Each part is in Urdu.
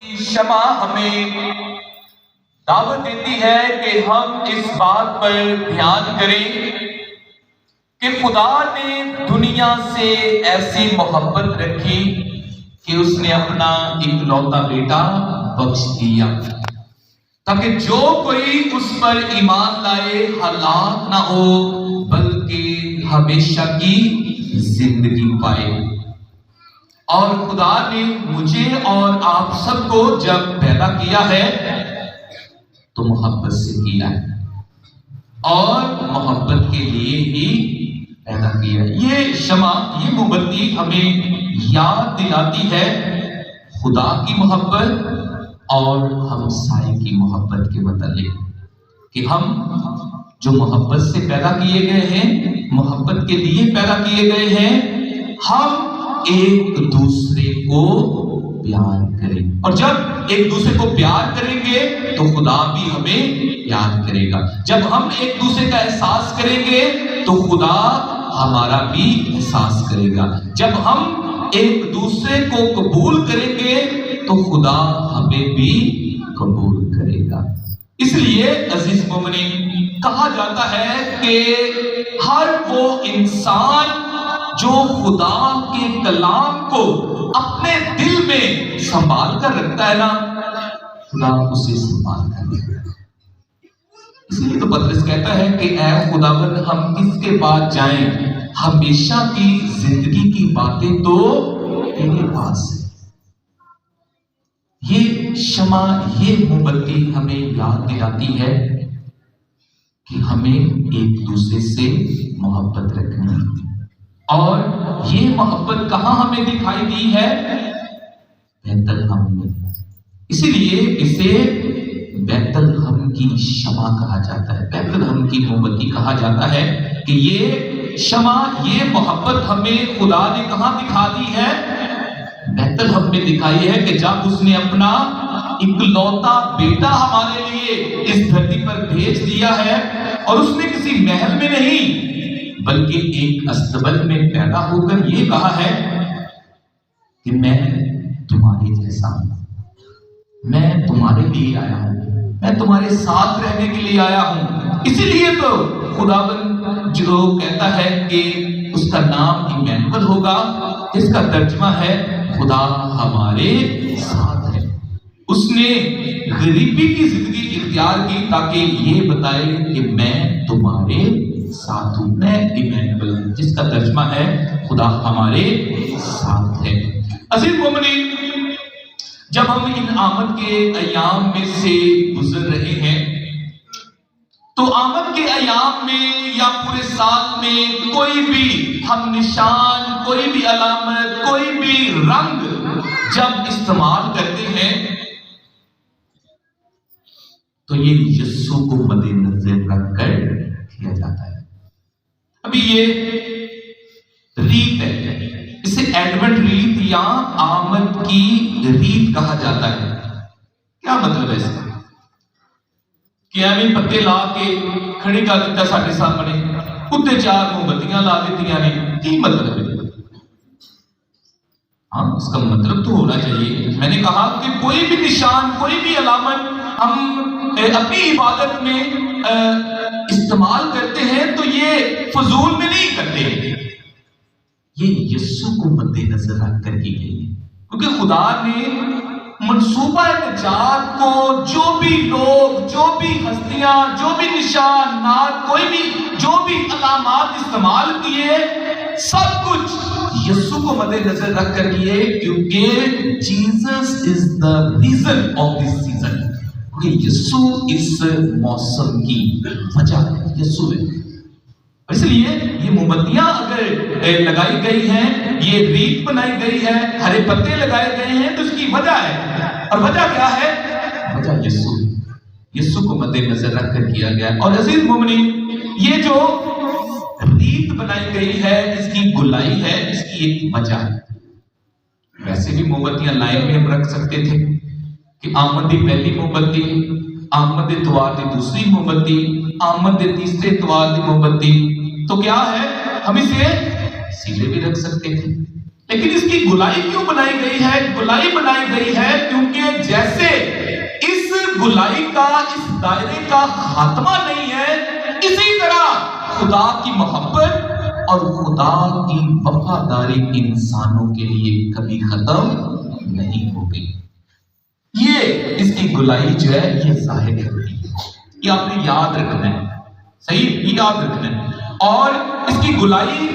شمع ہمیں دعوت دیتی ہے کہ ہم اس بات پر دھیان کریں کہ خدا نے دنیا سے ایسی محبت رکھی کہ اس نے اپنا اکلوتا بیٹا بخش دیا تاکہ جو کوئی اس پر ایمان لائے ہلاک نہ ہو بلکہ ہمیشہ کی زندگی پائے۔ اور خدا نے مجھے اور آپ سب کو جب پیدا کیا ہے تو محبت سے کیا ہے اور محبت کے لیے ہی پیدا کیا ہے۔ یہ شمع، یہ موم بتی ہمیں یاد دلاتی ہے خدا کی محبت اور ہمسائے کی محبت کے متعلق کہ ہم جو محبت سے پیدا کیے گئے ہیں، محبت کے لیے پیدا کیے گئے ہیں، ہم ایک دوسرے کو پیار کریں، اور جب ایک دوسرے کو پیار کریں گے تو خدا بھی ہمیں پیار کرے گا۔ جب ہم ایک دوسرے کا احساس کریں گے تو خدا ہمارا بھی احساس کرے گا۔ جب ہم ایک دوسرے کو قبول کریں گے تو خدا ہمیں بھی قبول کرے گا۔ اس لیے عزیز مومنین، کہا جاتا ہے کہ ہر وہ انسان جو خدا کے کلام کو اپنے دل میں سنبھال کر رکھتا ہے نا، خدا اسے سنبھال کر رکھتا ہے۔ اس لیے تو پطرس کہتا ہے کہ اے خداوند، ہم کس کے پاس جائیں؟ ہمیشہ کی زندگی کی باتیں تو تیرے پاس ہے۔ یہ شمع، یہ موم بتی ہمیں یاد دلاتی ہے کہ ہمیں ایک دوسرے سے محبت رکھنی ہے، اور یہ محبت کہاں ہمیں دکھائی دی ہے؟ بیت الحم میں۔ اسی لیے اسے بیت الحم کی شمع کہا جاتا ہے، بیت الحم کی موم بتی کہا جاتا ہے کہ یہ شمع، یہ محبت ہمیں خدا نے کہاں دکھا دی ہے؟ بیت الحم میں دکھائی ہے کہ جب اس نے اپنا اکلوتا بیٹا ہمارے لیے اس دھرتی پر بھیج دیا ہے، اور اس نے کسی محل میں نہیں بلکہ ایک استبل میں پیدا ہو کر یہ کہا ہے کہ میں تمہارے جیسا ہوں، میں تمہارے لیے آیا ہوں، میں تمہارے ساتھ رہنے کے لیے آیا ہوں۔ اسی لیے تو خداوند جو کہتا ہے کہ اس کا نام ایمانویل ہوگا، جس کا ترجمہ ہے خدا ہمارے ساتھ ہے۔ اس نے غریبی کی زندگی اختیار کی تاکہ یہ بتائے کہ میں تمہارے ساتھ ہوں، میں ایمانویل، جس کا ترجمہ ہے خدا ہمارے ساتھ ہے۔ عزیز مومنین، جب ہم ان آمد کے ایام میں سے گزر رہے ہیں تو آمد کے ایام میں یا پورے سال میں کوئی بھی ہم نشان، کوئی بھی علامت، کوئی بھی رنگ جب استعمال کرتے ہیں تو یہ یسوع کو مد نظر رکھ کر کیا جاتا ہے۔ ابھی یہ ریت ہے، اسے ایڈونٹ ریت یا آمد کی ریت کہا جاتا ہے۔ کیا مطلب ہے اس کا؟ کہ ایویں پتے لا کے کھڑی کر دیتا ساڈے سامنے، اتنے چار موم بتیاں لا دیتیاں نے، کی مطلب ہے؟ ہاں، اس کا مطلب تو ہونا چاہیے۔ میں نے کہا کہ کوئی بھی نشان، کوئی بھی علامت ہم اپنی عبادت میں استعمال کرتے ہیں تو یہ فضول میں نہیں کرتے، یہ یسوع کو مد نظر رکھ کر کی گئی ہے، کیونکہ خدا نے منصوبہ نجات کو جو بھی لوگ، جو بھی ہستیاں، جو بھی نشانات، کوئی بھی جو بھی علامات استعمال کیے، سب کچھ یسوع کو مد نظر رکھ کر کیے، کیونکہ Jesus is the reason of this season, کیونکہ یسوع اس موسم کی وجہ ہے، یسوع ہے۔ اس لیے یہ موم بتیاں اگر لگائی گئی ہیں، یہ ریت بنائی گئی ہے، ہرے پتے لگائے گئے ہیں، تو اس کی وجہ ہے، اور وجہ کیا ہے؟ وجہ یسوع، یسوع کو مد نظر رکھ کر کیا گیا۔ اور عزیز مومنین، یہ جو ریت بنائی گئی ہے، اس کی گلائی ہے، اس کی ایک وجہ ہے۔ ویسے بھی موم بتیاں لائن میں ہم رکھ سکتے تھے کہ آمد دی پہلی موم بتی، آمد دے اتوار دی دوسری موم بتی، آمد دے تیسرے اتوار دی موم بتی، تو کیا ہے؟ ہم اسے سیدھے بھی رکھ سکتے تھے، لیکن اس کی گلائی کیوں بنائی گئی ہے؟ گلائی بنائی گئی ہے کیونکہ گلائی کا اس دائرے کا خاتمہ نہیں ہے، اسی طرح خدا کی محبت اور خدا کی وفاداری انسانوں کے لیے کبھی ختم نہیں ہوگی۔ یہ اس کی گلائی جو ہے یہ ظاہر کرتی ہے، یہ آپ نے یاد رکھنا ہے، صحیح، یہ یاد رکھنا ہے۔ اور اس کی گلائی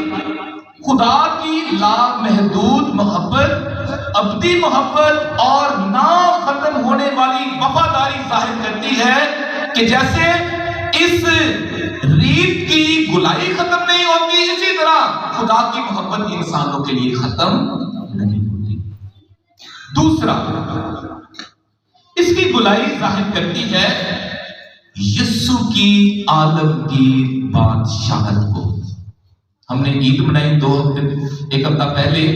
خدا کی لامحدود محبت، ابدی محبت اور نہ ختم ہونے والی وفاداری ظاہر کرتی ہے کہ جیسے اس ریت کی گلائی ختم نہیں ہوتی، اسی طرح خدا کی محبت انسانوں کے لیے ختم نہیں ہوتی۔ دوسرا، اس کی گلائی ظاہر کرتی ہے یسوع کی عالمگیر بادشاہت کو۔ ہم نے عید منائی ایک ہفتہ پہلے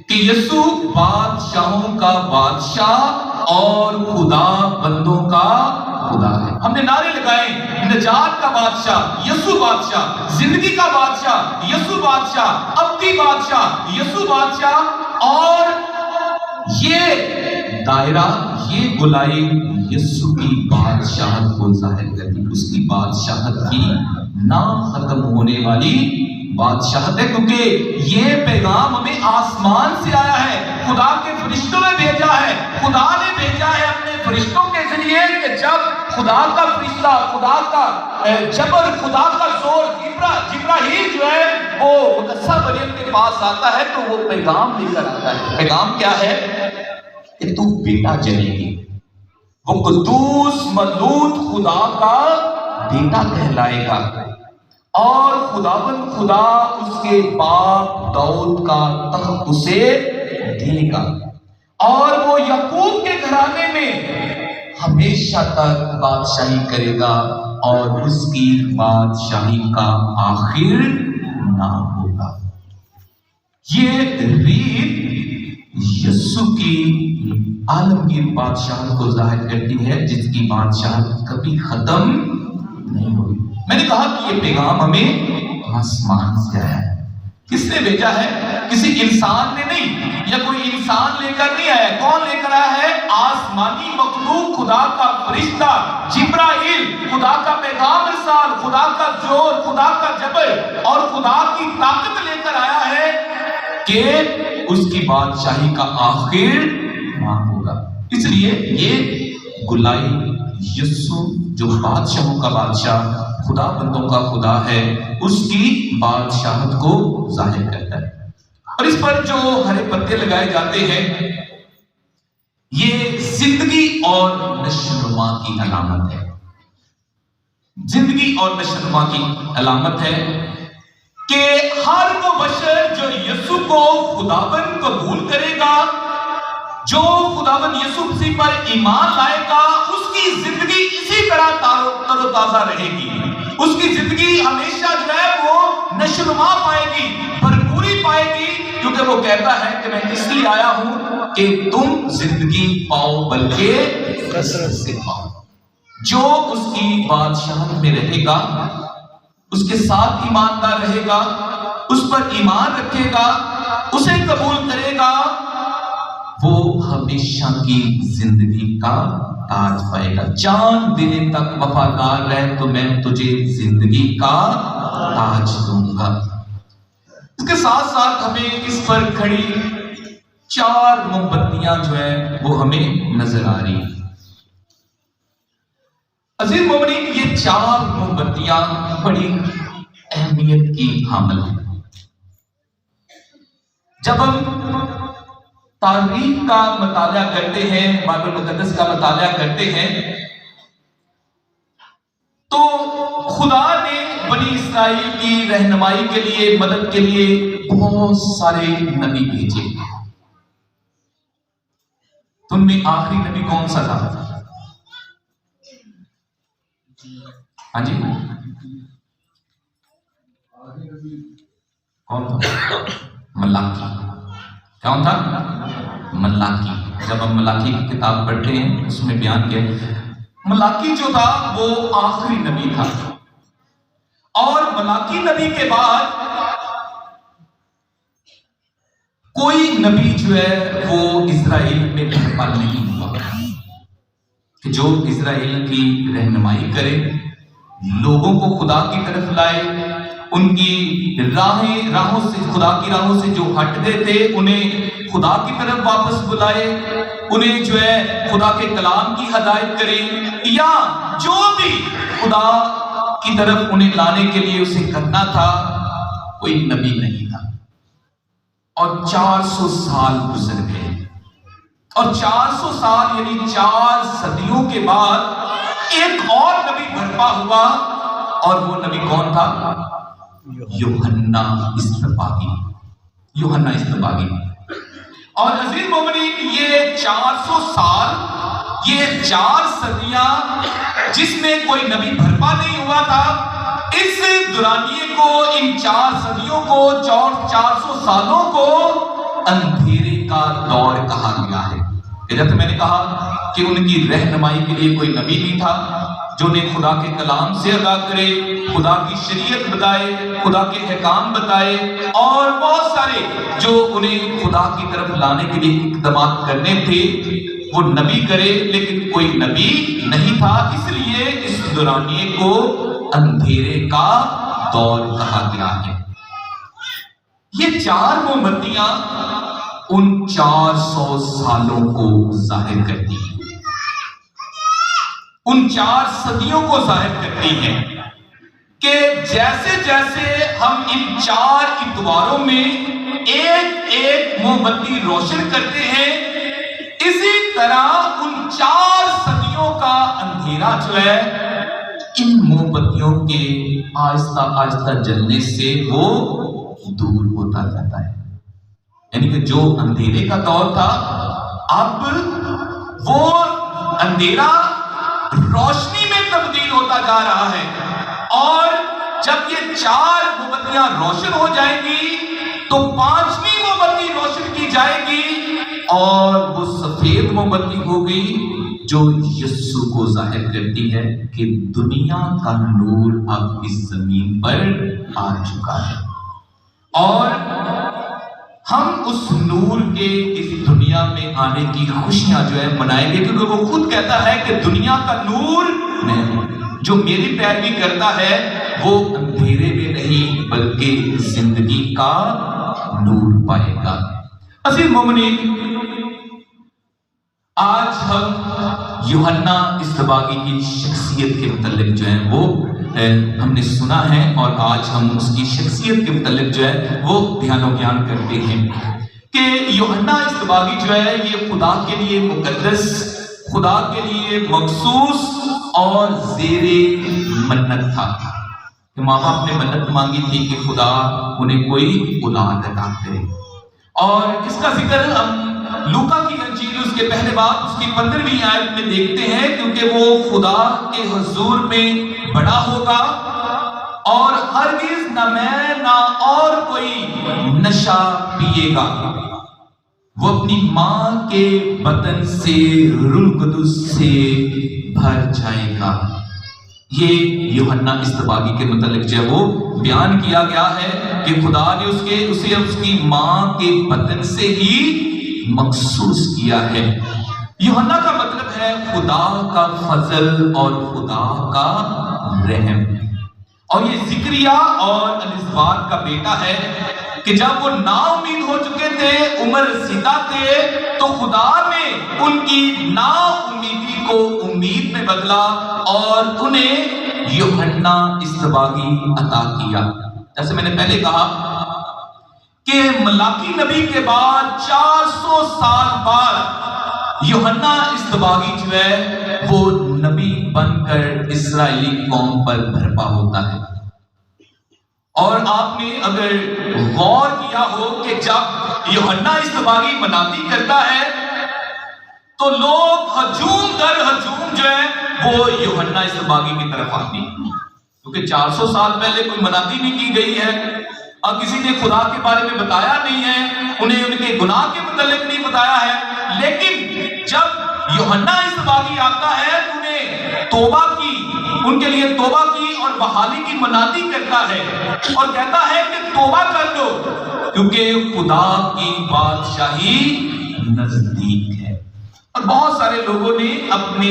کہ یسوع بادشاہوں کا بادشاہ اور خدا بندوں کا خدا ہے۔ ہم نے نعرے لگائے، نجات کا بادشاہ یسوع بادشاہ، زندگی کا بادشاہ یسوع بادشاہ، ابدی بادشاہ یسوع بادشاہ، اور یہ دائرہ، یہ گلائی یسوع کی بادشاہت کو ظاہر کرتی، اس کی بادشاہت کی نہ ختم ہونے والی بادشاہت ہے، کیونکہ یہ پیغام ہمیں آسمان سے آیا ہے، خدا کے فرشتوں نے بھیجا ہے، خدا نے بھیجا ہے اپنے فرشتوں کے ذریعے کہ جب خدا کا فرشتہ، خدا کا جبر، خدا کا زور جبرائیل جو ہے وہ مقدسہ مریم کے پاس آتا ہے تو وہ پیغام لے کر آتا ہے۔ پیغام کیا ہے؟ کہ تو بیٹا جنے گی، وہ قدوس مولود خدا کا بیٹا کہلائے گا، اور خداوند خدا اس کے باپ داؤد کا تخت اسے دے گا، اور وہ یعقوب کے گھرانے میں ہمیشہ تک بادشاہی کرے گا، اور اس کی بادشاہی کا آخر نہ ہوگا۔ یہ ریت یسوع کی عالمگیر بادشاہت کو ظاہر کرتی ہے، جس کی بادشاہت کبھی ختم نہیں ہوئی۔ میں نے کہا کہ یہ پیغام ہمیں آسمان سے آیا ہے۔ کس نے بھیجا ہے؟ کسی انسان نے نہیں، یا کوئی انسان لے کر نہیں آیا۔ کون لے کر آیا ہے؟ آسمانی مخلوق، خدا کا فرشتہ جبرائیل، خدا کا پیغام ارسال، خدا کا زور، خدا کا جبر اور خدا کی طاقت لے کر آیا ہے کہ اس کی بادشاہی کا آخر نہ ہوگا۔ اس لیے یہ گلائی یسوع جو بادشاہوں کا بادشاہ، خدا بندوں کا خدا ہے، اس کی بادشاہت کو ظاہر کرتا ہے۔ اور اس پر جو ہرے پتے لگائے جاتے ہیں، یہ زندگی اور نشوونما کی علامت ہے۔ زندگی اور نشوونما کی علامت ہے کہ ہر وہ بشر جو یسوع کو خداوند قبول کرے گا، جو خداوند یسوع مسیح پر ایمان لائے گا، اس کی زندگی اسی طرح تر و تازہ رہے گی، اس کی زندگی ہمیشہ جو ہے وہ نشوونما پائے گی، بھرپوری پائے گی، کیونکہ وہ کہتا ہے کہ میں اس لیے آیا ہوں کہ تم زندگی پاؤ بلکہ کثرت سے پاؤ۔ جو اس کی بادشاہت میں رہے گا، اس کے ساتھ ایماندار رہے گا، اس پر ایمان رکھے گا، اسے قبول کرے گا، وہ ہمیشہ کی زندگی کا تاج پائے گا۔ جان دینے تک وفادار رہ تو میں تجھے زندگی کا تاج دوں گا۔ اس کے ساتھ ساتھ ہمیں اس پر کھڑی 4 موم بتیاں جو ہیں وہ ہمیں نظر آ رہی ہیں۔ عزیز مومنین، یہ 4 موم بتیاں بڑی اہمیت کی حامل ہیں۔ جب ہم تاریخ کا مطالعہ کرتے ہیں، بائبل مقدس کا مطالعہ کرتے ہیں، تو خدا نے بنی اسرائیل کی رہنمائی کے لیے، مدد کے لیے بہت سارے نبی بھیجے۔ تو ان میں آخری نبی کون سا تھا؟ ہاں جی، کون تھا؟ ملاکی۔ کون تھا؟ ملاکی۔ جب ہم ملاکی کی کتاب پڑھتے ہیں، اس میں بیان کیا ملاکی جو تھا وہ آخری نبی تھا، اور ملاکی نبی کے بعد کوئی نبی جو ہے وہ اسرائیل میں برپا نہیں ہوا۔ جو اسرائیل کی رہنمائی کرے، لوگوں کو خدا کی طرف لائے، ان کی راہوں سے، خدا کی راہوں سے جو ہٹ گئے تھے انہیں خدا کی طرف واپس بلائے، انہیں جو ہے خدا کے کلام کی ہدایت کرے، یا جو بھی خدا کی طرف انہیں لانے کے لیے اسے کرنا تھا، کوئی نبی نہیں تھا۔ اور 400 سال گزر گئے، اور 400 سال یعنی 4 صدیوں کے بعد ایک اور نبی برپا ہوا، اور وہ نبی کون تھا؟ یوحنا اصطباغی، یوحنا اصطباغی۔ اور عزیز مومنین، یہ 400 سال، یہ 4 صدیاں جس میں کوئی نبی برپا نہیں ہوا تھا، اس دورانیے کو، ان 4 صدیوں کو، 400 سالوں کو اندھیرے کا دور کہا گیا ہے۔ جیسے میں نے کہا کہ ان کی رہنمائی کے لیے کوئی نبی نہیں تھا جو انہیں خدا کے کلام سے آگاہ کرے، خدا کی شریعت بتائے، خدا کے احکام بتائے، اور بہت سارے جو انہیں خدا کی طرف لانے کے لیے اقدامات کرنے تھے وہ نبی کرے، لیکن کوئی نبی نہیں تھا۔ اس لیے اس دورانیے کو اندھیرے کا دور کہا گیا ہے۔ یہ 4 مومبتیاں ان 400 سالوں کو ظاہر کرتی ہیں، ان 4 صدیوں کو ظاہر کرتی ہیں کہ جیسے جیسے ہم ان 4 اتواروں میں ایک ایک موم بتی روشن کرتے ہیں، اسی طرح ان 4 صدیوں کا اندھیرا جو ہے ان موم بتیوں کے آہستہ آہستہ جلنے سے وہ دور ہوتا جاتا ہے۔ یعنی کہ جو اندھیرے کا دور تھا، اب وہ اندھیرا روشنی میں تبدیل ہوتا جا رہا ہے، اور جب یہ 4 موم بتیاں روشن ہو جائیں گی تو 5ویں موم بتی روشن کی جائے گی، اور وہ سفید موم بتی ہوگی جو یسوع کو ظاہر کرتی ہے کہ دنیا کا نور اب اس زمین پر آ چکا ہے، اور ہم اس نور کے اس دنیا میں آنے کی خوشیاں جو ہے منائیں گے، کیونکہ وہ خود کہتا ہے کہ دنیا کا نور میں ہوں، جو میری پیروی کرتا ہے وہ اندھیرے میں نہیں بلکہ زندگی کا نور پائے گا۔ عزیز مومنین، آج ہم یوحنا اصطباغی کی شخصیت کے متعلق جو ہے وہ ہم نے سنا ہے، اور آج ہم اس کی شخصیت کے متعلق جو ہے وہ دھیان و گیان کرتے ہیں کہ یوحنا اصطباغی جو ہے یہ خدا کے لیے مقدس، خدا کے لیے مخصوص اور زیر منت تھا۔ کہ ماں باپ نے منت مانگی تھی کہ خدا انہیں کوئی اولاد عطا کرے، اور اس کا ذکر ہم لوکا کی انجیل اس کے پہلے باب اس کی 15ویں آیت میں دیکھتے ہیں، کیونکہ وہ خدا کے حضور میں بڑا ہوگا، اور ہرگز نہ میں نہ اور کوئی نشہ پیے گا، وہ اپنی ماں کے بطن سے روح القدس سے بھر جائے گا۔ یہ یوحنا اصطباغی کے متعلق جو ہے وہ بیان کیا گیا ہے کہ خدا نے اسے اس کی ماں کے بطن سے ہی مخصوص کیا ہے۔ یوحنا کا مطلب ہے خدا کا فضل اور خدا کا رحم، اور یہ زکریا اور الزبار کا بیٹا ہے کہ جب وہ نا امید ہو چکے تھے، عمر رسیدہ تھے، تو خدا نے ان کی نا امیدی کو امید میں بدلا اور انہیں یوحنا اصطباغی عطا کیا۔ جیسے میں نے پہلے کہا کہ ملاکی نبی کے بعد 400 سال بعد یوحنا اصطباغی جو ہے وہ نبی بن کر اسرائیلی قوم پر برپا ہوتا ہے۔ اور آپ نے اگر غور کیا ہو کہ جب یوحنا اصطباغی منادی کرتا ہے تو لوگ ہجوم در ہجوم جو ہے وہ یوحنا اصطباغی کی طرف آتے ہیں، کیونکہ 400 سال پہلے کوئی منادی نہیں کی گئی ہے، اور کسی نے خدا کے بارے میں بتایا نہیں ہے، انہیں ان کے گناہ کے متعلق نہیں بتایا ہے۔ لیکن جب یوحنا اصطباغی آتا ہے تو انہیں توبہ کی، ان کے لیے توبہ کی اور بحالی کی منادی کرتا ہے، اور کہتا ہے کہ توبہ کر لو کیونکہ خدا کی بادشاہی نزدیک ہے۔ اور بہت سارے لوگوں نے اپنے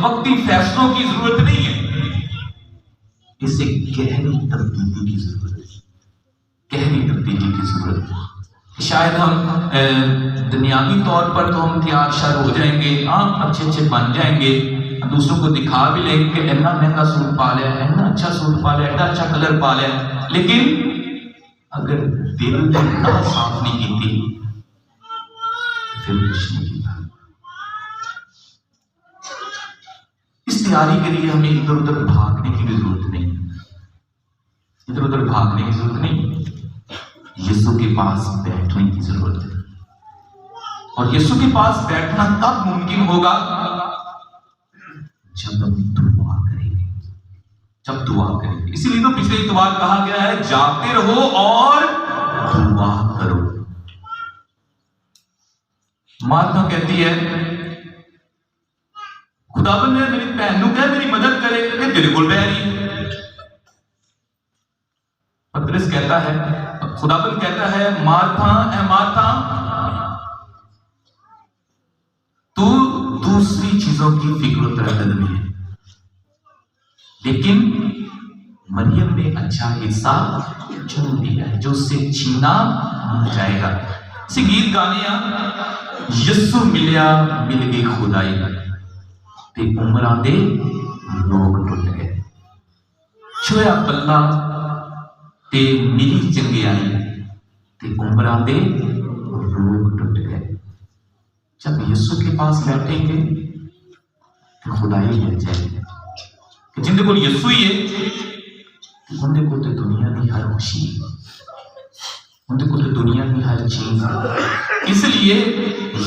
وقتی فیصلوں کی ضرورت نہیں ہے، اسے گہری تبدیلی کی ضرورت ہے، گہری تبدیلی کی ضرورت ہے۔ شاید ہم دنیاوی طور پر تو ہم تیار شر ہو جائیں گے، اچھے بن جائیں گے، دوسروں کو دکھا بھی لیں گے کہ اتنا مہنگا سوٹ پا لیا ہے، اتنا اچھا سوٹ پا لیا ہے، اتنا اچھا کلر پا لیا ہے، لیکن اگر دل اتنا صاف نہیں کیتی پھر کچھ نہیں کیتا۔ اس تیاری کے لیے ہمیں ادھر ادھر بھاگنے کی بھی ضرورت نہیں، ادھر ادھر بھاگنے کی ضرورت نہیں، یسوع کے پاس بیٹھنے کی ضرورت ہے۔ اور یسوع کے پاس بیٹھنا تب ممکن ہوگا جب ہم دعا کریں گے، جب دعا کریں گے۔ اسی لیے تو پچھلے اتوار کہا گیا ہے جاگتے رہو اور دعا کرو۔ مارتھا کہتی ہے خداوند نے میری بہن نو کہا میری مدد کرے، یہ تیرے کول بہ رہی ہے۔ پترس کہتا ہے، خداوند کہتا ہے مارتھا اے مارتھا تو دوسری چیزوں کی فکر و تردد میں ہے، لیکن مریم نے اچھا حصہ چن لیا ہے جو اس سے چھینا نہ جائے گا۔ اسی گیت گانے یسو ملیا مل گئی خدائی تے عمراں دے روگ ٹوٹ گئے، چھویا پلا تے ملی چنگیائی تے عمراں دے روگ ٹوٹ گئے۔ جب یسوع کے پاس بیٹھیں گے تو خدائی مل جائے گی، کہ جن کو یسوع ہی ہے ان کو تو دنیا کی ہر خوشی، ان کو تو دنیا کی ہر چیز ہے۔ اس لیے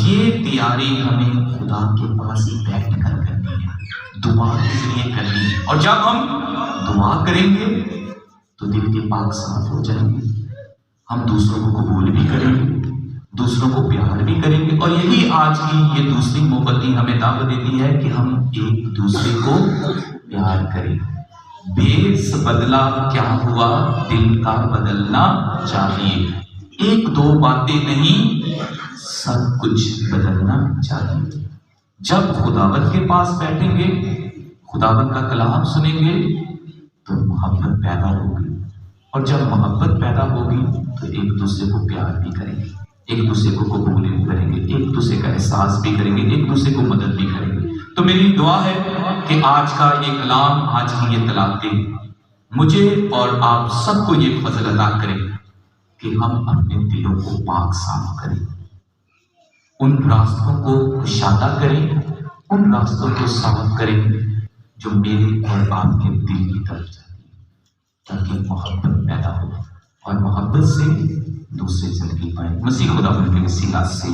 یہ تیاری ہمیں خدا کے پاس بیٹھ کر کرنی ہے، دعا کے ذریعے کرنی ہے۔ اور جب ہم دعا کریں گے تو دل کے پاک صاف ہو جائیں گے، ہم دوسروں کو قبول بھی کریں گے، دوسروں کو پیار بھی کریں گے۔ اور یہی آج کی یہ دوسری محبتی ہمیں دعوت دیتی ہے کہ ہم ایک دوسرے کو پیار کریں۔ بیس بدلا کیا ہوا، دل کا بدلنا چاہیے، ایک دو باتیں نہیں سب کچھ بدلنا چاہیے۔ جب خداوند کے پاس بیٹھیں گے، خداوند کا کلام سنیں گے تو محبت پیدا ہوگی، اور جب محبت پیدا ہوگی تو ایک دوسرے کو پیار بھی کریں گے، ایک دوسرے کو قبول بھی کریں گے، ایک دوسرے کا احساس بھی کریں گے، ایک دوسرے کو مدد بھی کریں گے۔ تو میری دعا ہے کہ آج کا یہ کلام، آج کی یہ تلاوتیں مجھے اور آپ سب کو یہ فضل عطا کریں کہ ہم اپنے دلوں کو پاک صاف کریں، ان راستوں کو کشادہ کریں، ان راستوں کو صاف کریں جو میرے اور آپ کے دل کی طرف جاتی ہے، تاکہ محبت پیدا ہو اور محبت سے دوسرے زندگی پائیں۔ مسیح خدا ان کے وسیلہ سے